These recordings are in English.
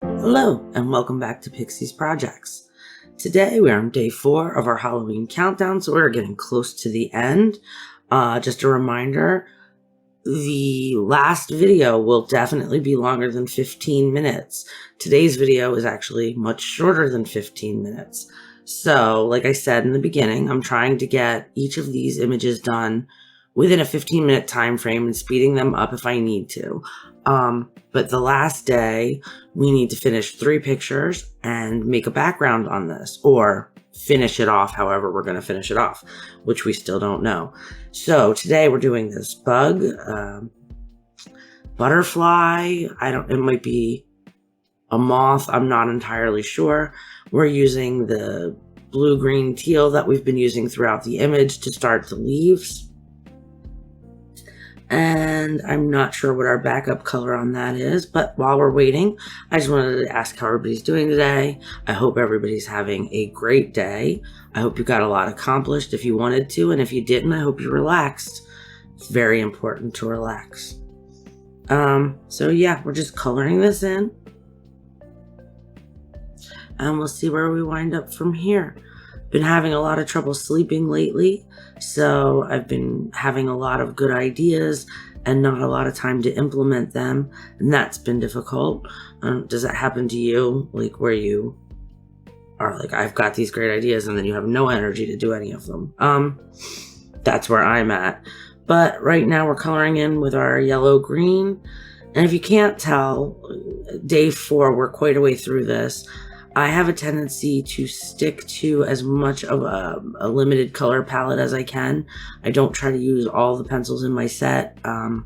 Hello, and welcome back to Pixie's Projects. Today we are on day 4 of our Halloween countdown, so we're getting close to the end. Just a reminder, the last video will definitely be longer than 15 minutes. Today's video is actually much shorter than 15 minutes. So, like I said in the beginning, I'm trying to get each of these images done within a 15-minute time frame and speeding them up if I need to. But the last day, we need to finish 3 pictures and make a background on this, or finish it off however we're going to finish it off, which we still don't know. So today we're doing this bug, butterfly, it might be a moth, I'm not entirely sure. We're using the blue, green, teal that we've been using throughout the image to start the leaves. And I'm not sure what our backup color on that is, but while we're waiting, I just wanted to ask how everybody's doing today. I hope everybody's having a great day. I hope you got a lot accomplished if you wanted to, and if you didn't, I hope you relaxed. It's very important to relax. So yeah, we're just coloring this in, and we'll see where we wind up from here. Been having a lot of trouble sleeping lately, so I've been having a lot of good ideas and not a lot of time to implement them, and that's been difficult. Does that happen to you? Like, where you are like, I've got these great ideas, and then you have no energy to do any of them? That's where I'm at. But right now we're coloring in with our yellow-green, and if you can't tell, day 4, we're quite a way through this. I have a tendency to stick to as much of a limited color palette as I can. I don't try to use all the pencils in my set. I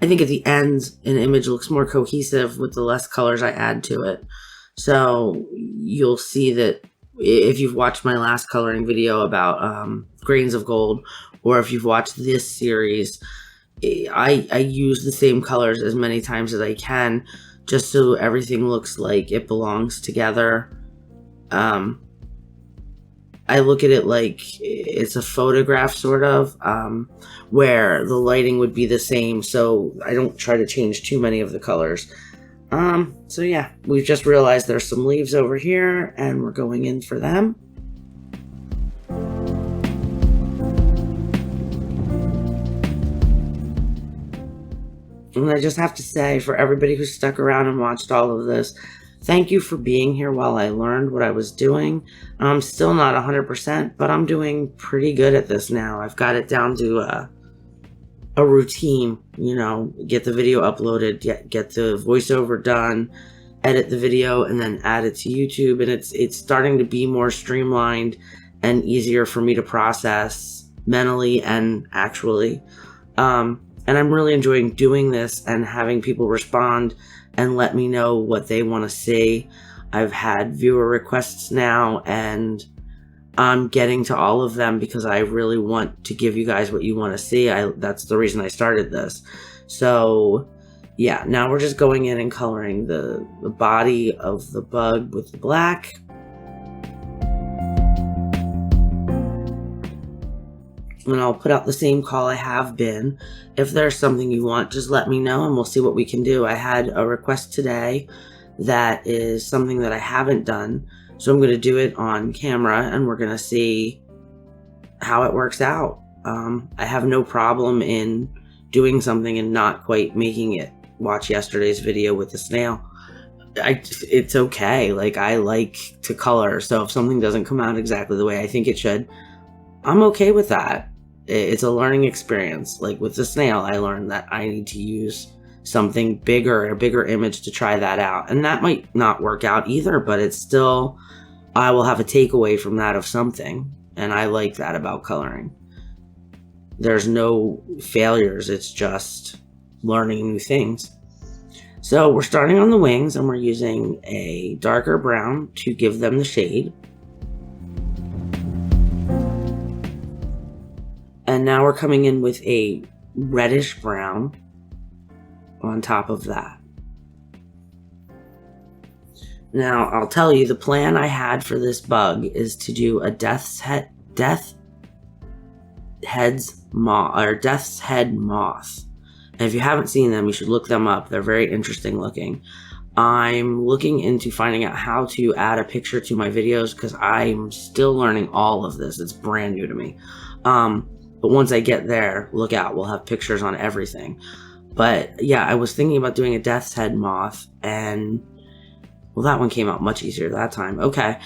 think at the end, an image looks more cohesive with the less colors I add to it. So you'll see that if you've watched my last coloring video about grains of gold, or if you've watched this series, I use the same colors as many times as I can, just so everything looks like it belongs together. I look at it like it's a photograph, sort of, where the lighting would be the same, so I don't try to change too many of the colors. So yeah, we've just realized there's some leaves over here, and we're going in for them. And I just have to say, for everybody who stuck around and watched all of this, thank you for being here while I learned what I was doing. I'm still not 100%, but I'm doing pretty good at this now. I've got it down to a routine, get the video uploaded, get the voiceover done, edit the video, and then add it to YouTube. And it's starting to be more streamlined and easier for me to process mentally and actually. And I'm really enjoying doing this and having people respond and let me know what they want to see. I've had viewer requests now, and I'm getting to all of them because I really want to give you guys what you want to see. That's the reason I started this. So yeah, now we're just going in and coloring the body of the bug with the black. And I'll put out the same call I have been. If there's something you want, just let me know and we'll see what we can do. I had a request today that is something that I haven't done, so I'm going to do it on camera and we're going to see how it works out. I have no problem in doing something and not quite making it. Watch yesterday's video with the snail. It's okay. Like, I like to color, so if something doesn't come out exactly the way I think it should, I'm okay with that. It's a learning experience. Like with the snail, I learned that I need to use something bigger, a bigger image to try that out. And that might not work out either, but it's still, I will have a takeaway from that of something. And I like that about coloring. There's no failures. It's just learning new things. So we're starting on the wings, and we're using a darker brown to give them the shade. And now we're coming in with a reddish brown on top of that. Now, I'll tell you, the plan I had for this bug is to do a death's head moth. And if you haven't seen them, you should look them up. They're very interesting looking. I'm looking into finding out how to add a picture to my videos because I'm still learning all of this. It's brand new to me. But once I get there, look out, we'll have pictures on everything. But yeah, I was thinking about doing a death's head moth, and well, that one came out much easier that time. Okay.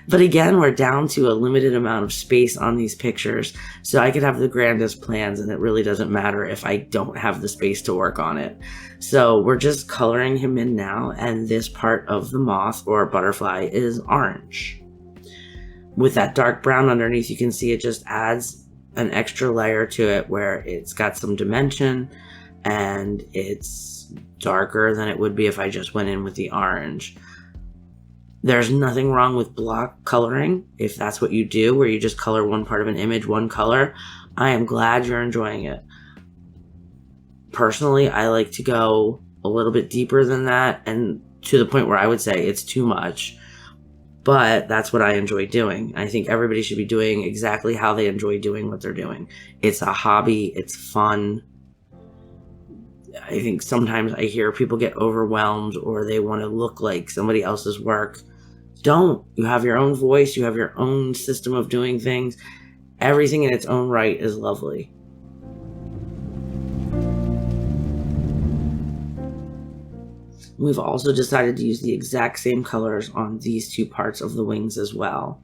But again, we're down to a limited amount of space on these pictures, so I could have the grandest plans and it really doesn't matter if I don't have the space to work on it. So we're just coloring him in now, and this part of the moth or butterfly is orange. With that dark brown underneath, you can see it just adds an extra layer to it where it's got some dimension and it's darker than it would be if I just went in with the orange. There's nothing wrong with block coloring if that's what you do, where you just color one part of an image one color. I am glad you're enjoying it. Personally, I like to go a little bit deeper than that, and to the point where I would say it's too much. But that's what I enjoy doing. I think everybody should be doing exactly how they enjoy doing what they're doing. It's a hobby. It's fun. I think sometimes I hear people get overwhelmed or they want to look like somebody else's work. Don't. You have your own voice. You have your own system of doing things. Everything in its own right is lovely. We've also decided to use the exact same colors on these two parts of the wings as well.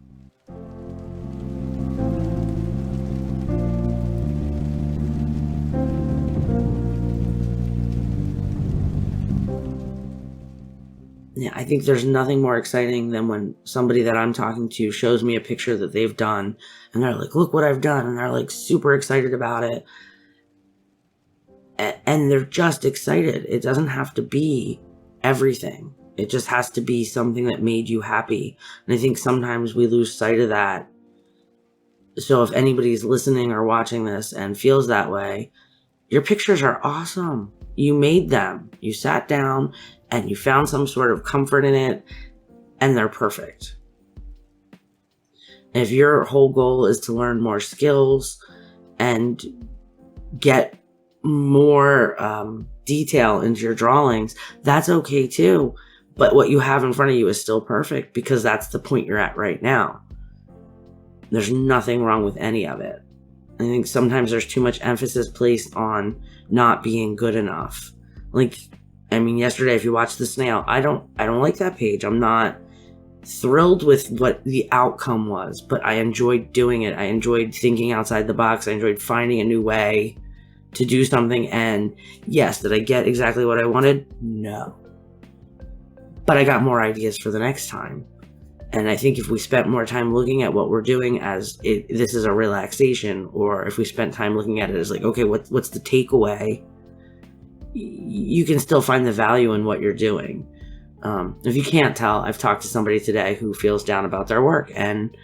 Yeah, I think there's nothing more exciting than when somebody that I'm talking to shows me a picture that they've done and they're like, look what I've done. And they're like super excited about it. And they're just excited. It doesn't have to be everything. It just has to be something that made you happy. And I think sometimes we lose sight of that. So if anybody's listening or watching this and feels that way, your pictures are awesome. You made them. You sat down and you found some sort of comfort in it, and they're perfect. And if your whole goal is to learn more skills and get more detail into your drawings, that's okay too. But what you have in front of you is still perfect because that's the point you're at right now. There's nothing wrong with any of it. I think sometimes there's too much emphasis placed on not being good enough. Like, I mean, yesterday, if you watch the snail, I don't like that page. I'm not thrilled with what the outcome was, but I enjoyed doing it. I enjoyed thinking outside the box. I enjoyed finding a new way to do something. And yes, did I get exactly what I wanted? No. But I got more ideas for the next time. And I think if we spent more time looking at what we're doing as this is a relaxation, or if we spent time looking at it as like, okay, what's the takeaway? You can still find the value in what you're doing. If you can't tell, I've talked to somebody today who feels down about their work, and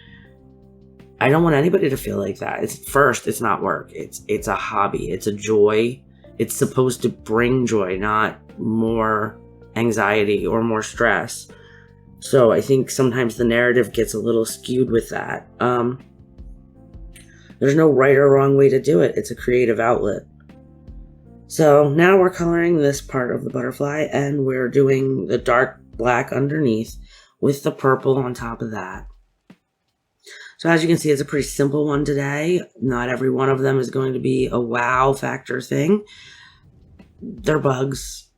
I don't want anybody to feel like that. It's not work. It's a hobby. It's a joy. It's supposed to bring joy, not more anxiety or more stress. So I think sometimes the narrative gets a little skewed with that. There's no right or wrong way to do it. It's a creative outlet. So now we're coloring this part of the butterfly, and we're doing the dark black underneath with the purple on top of that. So as you can see, it's a pretty simple one today. Not every one of them is going to be a wow factor thing. They're bugs.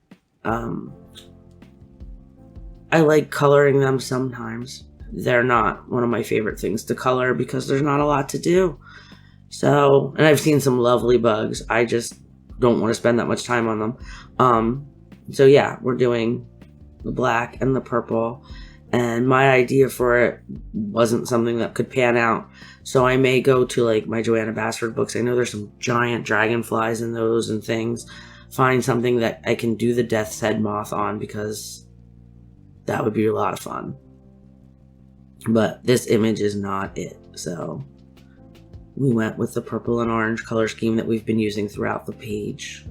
I like coloring them sometimes. They're not one of my favorite things to color because there's not a lot to do. So, and I've seen some lovely bugs. I just don't want to spend that much time on them. So yeah, we're doing the black and the purple, and my idea for it wasn't something that could pan out. So I may go to like my Joanna Basford books. I know there's some giant dragonflies in those and things. Find something that I can do the death's head moth on, because that would be a lot of fun. But this image is not it. So we went with the purple and orange color scheme that we've been using throughout the page.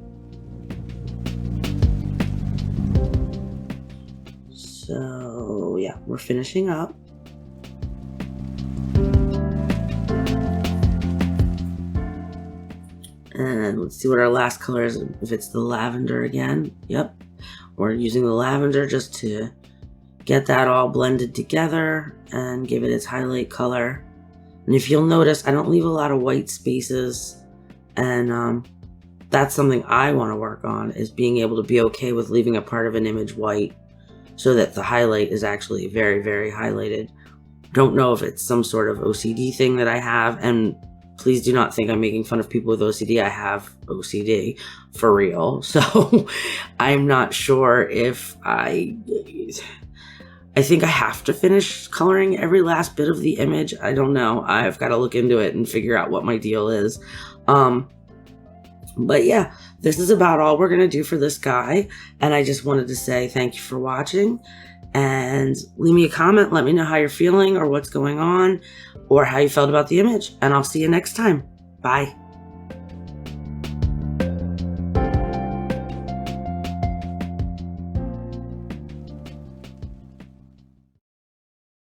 So yeah, we're finishing up. And let's see what our last color is. If it's the lavender again. Yep. We're using the lavender just to get that all blended together and give it its highlight color. And if you'll notice, I don't leave a lot of white spaces. And that's something I want to work on, is being able to be okay with leaving a part of an image white so that the highlight is actually very, very highlighted. Don't know if it's some sort of OCD thing that I have, and please do not think I'm making fun of people with OCD. I have OCD for real. So I'm not sure if I think I have to finish coloring every last bit of the image. I don't know. I've got to look into it and figure out what my deal is. But yeah, this is about all we're going to do for this guy. And I just wanted to say thank you for watching, and leave me a comment. Let me know how you're feeling or what's going on or how you felt about the image. And I'll see you next time. Bye.